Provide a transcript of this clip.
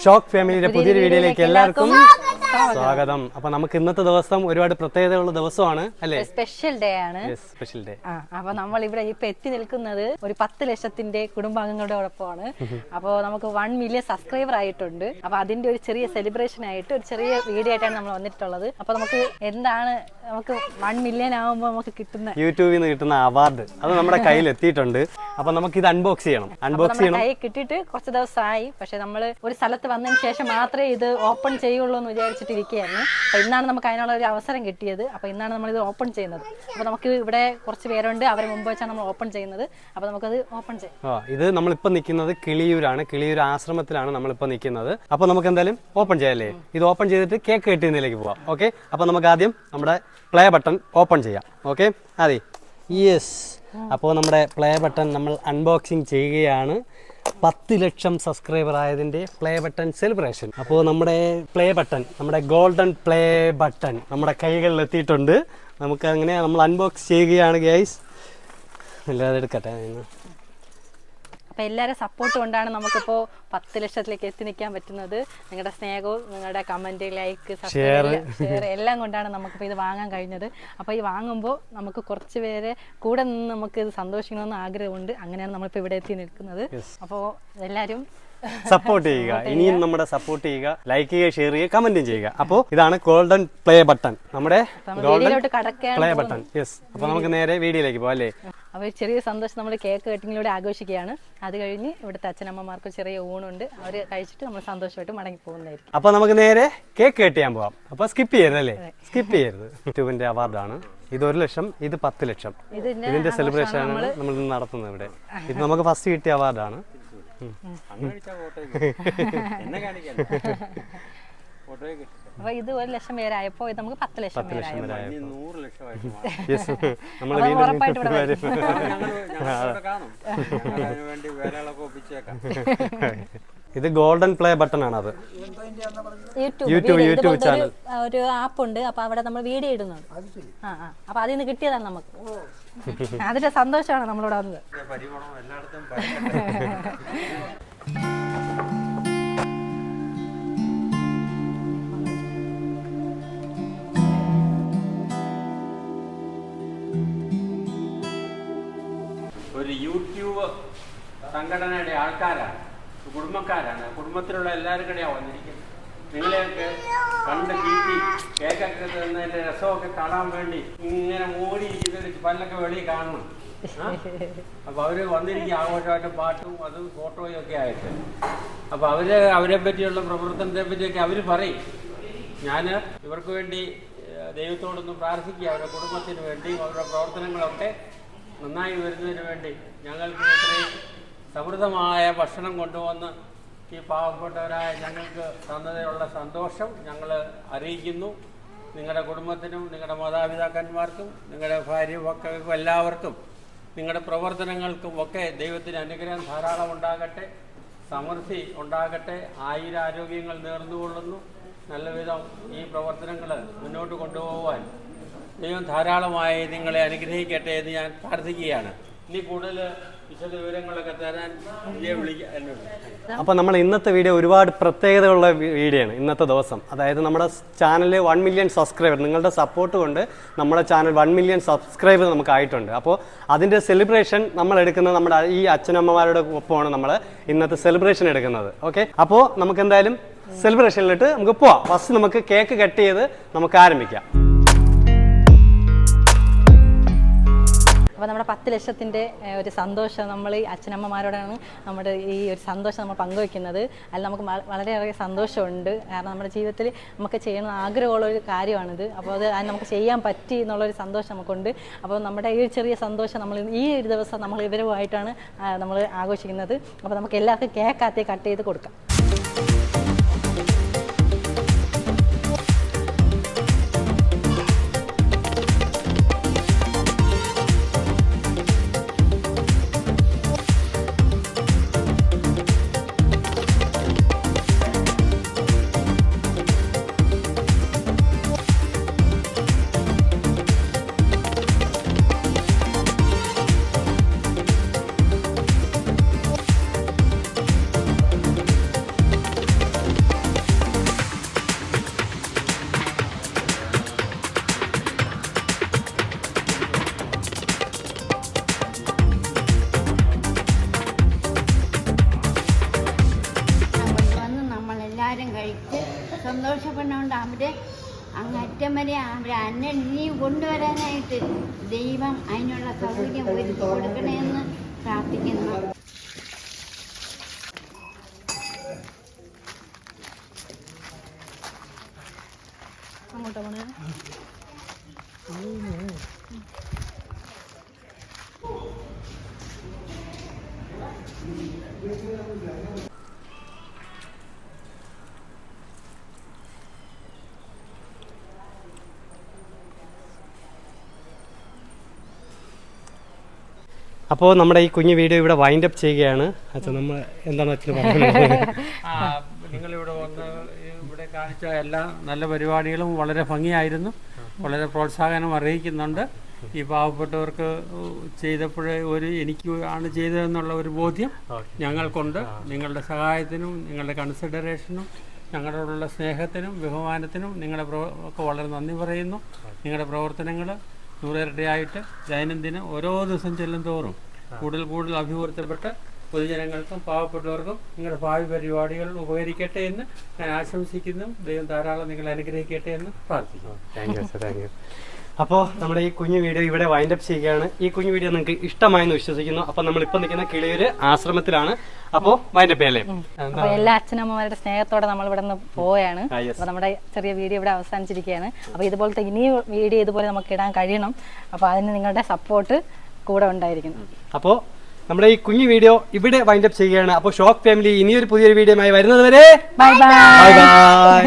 Shock ഫാമിലിയുടെ പുതിയൊരു വീഡിയോയിലേക്ക് എല്ലാവർക്കും സ്വാഗതം. അപ്പൊ നമുക്ക് ഇന്നത്തെ ദിവസം ഒരുപാട് പ്രത്യേകതയുള്ള ദിവസമാണ് അല്ലേ? സ്പെഷ്യൽ ഡേ ആണ്. Special day. അപ്പൊ നമ്മൾ ഇവിടെ ഇപ്പൊ എത്തി നിൽക്കുന്നത് ഒരു 10 ലക്ഷത്തിന്റെ കുടുംബാംഗങ്ങളോടൊപ്പമാണ്. അപ്പോൾ നമുക്ക് 1 മില്യൺ സബ്സ്ക്രൈബർ ആയിട്ടുണ്ട്. അപ്പൊ അതിന്റെ ഒരു ചെറിയ സെലിബ്രേഷൻ ആയിട്ട് ഒരു ചെറിയ വീഡിയോ ആയിട്ടാണ് നമ്മൾ വന്നിട്ടുള്ളത്. അപ്പൊ നമുക്ക് എന്താണ് നമുക്ക് 1 മില്യൺ ആകുമ്പോൾ നമുക്ക് കിട്ടുന്ന യൂട്യൂബിൽ നിന്ന് കിട്ടുന്ന അവാർഡ് അത് നമ്മുടെ കയ്യിൽ എത്തിയിട്ടുണ്ട്. അപ്പൊ നമുക്ക് ഇത് അൺബോക്സ് ചെയ്യണം. കൈ കിട്ടിയിട്ട് കുറച്ച് ദിവസമായി. പക്ഷെ നമ്മൾ ഒരു സ്ഥലത്ത് വന്നതിന് ശേഷം മാത്രമേ ഇത് ഓപ്പൺ ചെയ്യുള്ളൂ എന്ന് വിചാരിച്ചിട്ടിരിക്കുകയായിരുന്നു. അപ്പൊ ഇന്നാണ് നമുക്ക് അതിനുള്ള ഒരു അവസരം കിട്ടിയത്. അപ്പൊ ഇന്നാണ് നമ്മൾ ഇത് ഓപ്പൺ ചെയ്യുന്നത്. അപ്പൊ നമുക്ക് ഇവിടെ കുറച്ച് പേരുണ്ട്, അവരെ മുമ്പ് വെച്ചാണ് നമ്മൾ ഓപ്പൺ ചെയ്യുന്നത്. അപ്പൊ നമുക്കത് ഓപ്പൺ ചെയ്യാം. ഇത് നമ്മളിപ്പോ നിൽക്കുന്നത് കിളിയൂരാണ്. കിളിയൂർ ആശ്രമത്തിലാണ് നമ്മളിപ്പോ നിൽക്കുന്നത്. അപ്പൊ നമുക്ക് എന്തായാലും ഓപ്പൺ ചെയ്യാല്ലേ? ഇത് ഓപ്പൺ ചെയ്തിട്ട് കേക്ക് കെട്ടുന്നതിലേക്ക് പോവാം. ഓക്കെ, അപ്പൊ നമുക്ക് ആദ്യം നമ്മുടെ പ്ലേ ബട്ടൺ ഓപ്പൺ ചെയ്യാം. ഓക്കെ, അതെ, യെസ്. അപ്പോൾ നമ്മുടെ പ്ലേ ബട്ടൺ നമ്മൾ അൺബോക്സിങ് ചെയ്യുകയാണ്. 10 ലക്ഷം സബ്സ്ക്രൈബർ ആയതിൻ്റെ പ്ലേ ബട്ടൺ സെലിബ്രേഷൻ. അപ്പോൾ നമ്മുടെ പ്ലേ ബട്ടൺ, നമ്മുടെ ഗോൾഡൻ പ്ലേ ബട്ടൺ നമ്മുടെ കൈകളിൽ എത്തിയിട്ടുണ്ട്. നമുക്ക് അങ്ങനെ നമ്മൾ അൺബോക്സ് ചെയ്യുകയാണ് ഗൈസ്. അല്ലാതെ എടുക്കട്ടെ. അപ്പോൾ എല്ലാവരും സപ്പോർട്ട് കൊണ്ടാണ് നമുക്കിപ്പോൾ 10 ലക്ഷത്തിലേക്ക് എത്തി നിൽക്കാൻ പറ്റുന്നത്. നിങ്ങളുടെ സ്നേഹവും നിങ്ങളുടെ കമൻറ്റ്, ലൈക്ക്, ഷെയർ എല്ലാം കൊണ്ടാണ് നമുക്കിപ്പോൾ ഇത് വാങ്ങാൻ കഴിഞ്ഞത്. അപ്പോൾ ഈ വാങ്ങുമ്പോൾ നമുക്ക് കുറച്ച് പേരെ കൂടെ നിന്ന് നമുക്ക് ഇത് സന്തോഷിക്കണമെന്ന് ആഗ്രഹമുണ്ട്. അങ്ങനെയാണ് നമ്മളിപ്പോൾ ഇവിടെ എത്തി നിൽക്കുന്നത്. അപ്പോൾ എല്ലാവരും സപ്പോർട്ട് ചെയ്യുക, ഇനിയും നമ്മുടെ സപ്പോർട്ട് ചെയ്യുക, ലൈക്ക് ചെയ്യുക, ഷെയർ ചെയ്യുക, കമന്റും ചെയ്യുക. അപ്പോൾ ഇതാണ് ഗോൾഡൻ പ്ലേ ബട്ടൺ, നമ്മുടെ ഗോൾഡൻ പ്ലേ ബട്ടൺ. യെസ്. അപ്പോൾ നമുക്ക് നേരെ വീഡിയോയിലേക്ക് പോകാം അല്ലേ? അപ്പോൾ ചെറിയ സന്തോഷം നമ്മൾ കേക്ക് കട്ടിങ്ങിലൂടെ ആഘോഷിക്കുകയാണ്. അത് കഴിഞ്ഞ് ഇവിടുത്തെ അച്ഛനമ്മമാർക്ക് ചെറിയ ഊണുണ്ട്, അവർ കഴിച്ചിട്ട് നമ്മൾ സന്തോഷമായിട്ട് മടങ്ങി പോകുന്നതായിരിക്കും. അപ്പോൾ നമുക്ക് നേരെ കേക്ക് കട്ട് ചെയ്യാൻ പോവാം. അപ്പോൾ സ്കിപ്പ് ചെയ്യരുതല്ലേ? സ്കിപ്പ് ചെയ്യരുത്. യൂട്യൂബിന്റെ അവാർഡാണ് ഇത്. 1 ലക്ഷം, ഇത് 10 ലക്ഷം. ഇതിന്റെ സെലിബ്രേഷൻ ആണ് നമ്മൾ നടത്തുന്നത് ഇവിടെ. ഇത് നമുക്ക് ഫസ്റ്റ് കിട്ടിയ അവാർഡാണ്. അപ്പൊ ഇത് 1 ലക്ഷം പേരായപ്പോ ഇത് നമുക്ക് 10 ലക്ഷം ഇത് ഗോൾഡൻ പ്ലേ ബട്ടൺ ആണ്. അത് യൂട്യൂബ് ചാനൽ ഒരു ആപ്പ് ഉണ്ട്. അപ്പൊ അവിടെ നമ്മൾ വീഡിയോ ഇടുന്നുണ്ട്. അപ്പൊ അതിൽ നിന്ന് കിട്ടിയതാണ് നമുക്ക്. അതിന്റെ സന്തോഷമാണ് നമ്മളോട് വന്നത്. ഒരു യൂട്യൂബ് സംഘടനയുടെ ആൾക്കാരാണ്, കുടുംബക്കാരാണ്. കുടുംബത്തിലുള്ള എല്ലാവരും കൂടെയാണ് വന്നിരിക്കുന്നത്. നിങ്ങളെയൊക്കെ കണ്ട് കീറ്റി കേക്കൊക്കെ തന്നതിൻ്റെ രസമൊക്കെ കാണാൻ വേണ്ടി ഇങ്ങനെ മോടി ചെയ്ത് പല്ലൊക്കെ വെളിയിൽ കാണണം. അപ്പോൾ അവർ വന്നിരിക്കും ആഘോഷമായിട്ട് പാട്ടും അതും ഫോട്ടോയും ഒക്കെ ആയിട്ട്. അപ്പോൾ അവരെ പറ്റിയുള്ള പ്രവർത്തനത്തെ പറ്റിയൊക്കെ അവർ പറയും. ഞാൻ ഇവർക്ക് വേണ്ടി ദൈവത്തോടൊന്ന് പ്രാർത്ഥിക്കുക, അവരുടെ കുടുംബത്തിന് വേണ്ടി അവരുടെ പ്രവർത്തനങ്ങളൊക്കെ നന്നായി വരുന്നതിന് വേണ്ടി. ഞങ്ങൾക്ക് ഇത്രയും സമൃദ്ധമായ ഭക്ഷണം കൊണ്ടുവന്ന് ഈ പാവപ്പെട്ടവരായ ഞങ്ങൾക്ക് തന്നതിനുള്ള സന്തോഷം ഞങ്ങൾ അറിയിക്കുന്നു. നിങ്ങളുടെ കുടുംബത്തിനും നിങ്ങളുടെ മാതാപിതാക്കന്മാർക്കും നിങ്ങളുടെ ഭാര്യ മക്കൾക്കും എല്ലാവർക്കും നിങ്ങളുടെ പ്രവർത്തനങ്ങൾക്കും ഒക്കെ ദൈവത്തിന് അനുഗ്രഹം ധാരാളം ഉണ്ടാകട്ടെ, സമൃദ്ധി ഉണ്ടാകട്ടെ, ആയുരാരോഗ്യങ്ങൾ നേർന്നുകൊള്ളുന്നു. നല്ല വിധം ഈ പ്രവർത്തനങ്ങൾ മുന്നോട്ട് കൊണ്ടുപോകാൻ ദൈവം ധാരാളമായി നിങ്ങളെ അനുഗ്രഹിക്കട്ടെ എന്ന് ഞാൻ പ്രാർത്ഥിക്കുകയാണ്. ഇനി കൂടുതൽ വിശദ വിവരങ്ങളൊക്കെ തരാൻ വിളിക്കാം. അപ്പോൾ നമ്മൾ ഇന്നത്തെ വീഡിയോ ഒരുപാട് പ്രത്യേകതയുള്ള വീഡിയോ ആണ് ഇന്നത്തെ ദിവസം. അതായത് നമ്മുടെ ചാനൽ 1 മില്യൺ സബ്സ്ക്രൈബർ, നിങ്ങളുടെ സപ്പോർട്ട് കൊണ്ട് നമ്മുടെ ചാനൽ 1 മില്യൺ സബ്സ്ക്രൈബർ നമുക്ക് ആയിട്ടുണ്ട്. അപ്പോൾ അതിൻ്റെ സെലിബ്രേഷൻ നമ്മൾ എടുക്കുന്നത് നമ്മുടെ ഈ അച്ഛനമ്മമാരുടെ ഒപ്പമാണ് നമ്മൾ ഇന്നത്തെ സെലിബ്രേഷൻ എടുക്കുന്നത്. ഓക്കെ, അപ്പോൾ നമുക്ക് എന്തായാലും സെലിബ്രേഷനിലിട്ട് നമുക്ക് പോവാം. ഫസ്റ്റ് നമുക്ക് കേക്ക് കട്ട് ചെയ്ത് നമുക്ക് ആരംഭിക്കാം. അപ്പോൾ നമ്മുടെ 10 ലക്ഷത്തിൻ്റെ ഒരു സന്തോഷം നമ്മൾ ഈ അച്ഛനമ്മമാരോടാണ് നമ്മുടെ ഈ ഒരു സന്തോഷം നമ്മൾ പങ്കുവയ്ക്കുന്നത്. അതിൽ നമുക്ക് വളരെയേറെ സന്തോഷമുണ്ട്. കാരണം നമ്മുടെ ജീവിതത്തിൽ നമുക്ക് ചെയ്യണമെന്ന് ആഗ്രഹമുള്ളൊരു കാര്യമാണിത്. അപ്പോൾ അത് നമുക്ക് ചെയ്യാൻ പറ്റി എന്നുള്ളൊരു സന്തോഷം നമുക്കുണ്ട്. അപ്പോൾ നമ്മുടെ ഈ ഒരു ചെറിയ സന്തോഷം നമ്മൾ ഈ ഒരു ദിവസം നമ്മൾ ഇവരുമായിട്ടാണ് നമ്മൾ ആഘോഷിക്കുന്നത്. അപ്പോൾ നമുക്ക് എല്ലാവർക്കും കേക്ക് കട്ട് ചെയ്ത് കൊടുക്കാം. ആഹാരം കഴിച്ച് സന്തോഷപ്പെടുന്നതുകൊണ്ട് അവരെ അങ്ങറ്റം വരെ അവരെ അന്നം ഇനിയും കൊണ്ടുവരാനായിട്ട് ദൈവം അതിനുള്ള സൗകര്യം ഒരുക്കി കൊടുക്കണമെന്ന് പ്രാർത്ഥിക്കുന്നു. അങ്ങോട്ടോ പോണേ. അപ്പോൾ നമ്മുടെ ഈ കുഞ്ഞു വീഡിയോ ഇവിടെ വൈൻഡ് അപ്പ് ചെയ്യുകയാണ്. അച്ഛൻ നമ്മൾ എന്താണ് അച്ഛൻ പറയുന്നത്? നിങ്ങളിവിടെ വന്ന് ഇവിടെ കാണിച്ച എല്ലാ നല്ല പരിപാടികളും വളരെ ഭംഗിയായിരുന്നു. വളരെ പ്രോത്സാഹനം അറിയിക്കുന്നുണ്ട്. ഈ പാവപ്പെട്ടവർക്ക് ചെയ്തപ്പോഴേ എനിക്ക് ആണ് ചെയ്തതെന്നുള്ള ഒരു ബോധ്യം ഞങ്ങൾക്കുണ്ട്. നിങ്ങളുടെ സഹായത്തിനും നിങ്ങളുടെ കൺസിഡറേഷനും ഞങ്ങളോടുള്ള സ്നേഹത്തിനും ബഹുമാനത്തിനും ഒക്കെ വളരെ നന്ദി പറയുന്നു. നിങ്ങളുടെ പ്രവർത്തനങ്ങൾ 100 ഇരട്ടിയായിട്ട് ദൈനംദിനം ഓരോ ദിവസം ചെല്ലും തോറും കൂടുതൽ അഭിവൃദ്ധിപ്പെട്ട് പൊതുജനങ്ങൾക്കും പാവപ്പെട്ടവർക്കും നിങ്ങളുടെ ഭാവി പരിപാടികൾ ഉപകരിക്കട്ടെ എന്ന് ഞാൻ ആശംസിക്കുന്നു. ദൈവം ധാരാളം നിങ്ങളെ അനുഗ്രഹിക്കട്ടെ എന്ന് പ്രാർത്ഥിക്കുന്നു. Thank you. അപ്പോൾ നമ്മുടെ ഈ കുഞ്ഞു വീഡിയോ ഇവിടെ വൈൻഡ് അപ്പ് ചെയ്യുകയാണ്. ഈ കുഞ്ഞു വീഡിയോ നിങ്ങൾക്ക് ഇഷ്ടമായെന്ന് വിശ്വസിക്കുന്നു. അപ്പോൾ നമ്മളിപ്പോൾ നിൽക്കുന്ന കിളിയൂര് ആശ്രമത്തിലാണ്. അപ്പോൾ വൈൻഡ് അപ്പ് ചെയ്യല്ലേ? അപ്പൊ എല്ലാ അച്ഛനമ്മമാരുടെ സ്നേഹത്തോടെ നമ്മൾ ഇവിടെ നിന്ന് പോവുകയാണ്. അപ്പൊ നമ്മുടെ ചെറിയ വീഡിയോ ഇവിടെ അവസാനിച്ചിരിക്കുകയാണ്. അപ്പൊ ഇതുപോലത്തെ ഇനിയും വീഡിയോ ഇതുപോലെ നമുക്ക് ഇടാൻ കഴിയണം. അപ്പൊ അതിന് നിങ്ങളുടെ സപ്പോർട്ട് കൂടെ ഉണ്ടായിരിക്കണം. അപ്പോൾ നമ്മുടെ ഈ കുഞ്ഞു വീഡിയോ ഇവിടെ വൈൻഡ് അപ്പ് ചെയ്യുകയാണ്. അപ്പോൾ ഷോക്ക് ഫാമിലി ഇനിയൊരു പുതിയൊരു വീഡിയോയുമായി വരുന്നത് വരെ ബൈ ബൈ.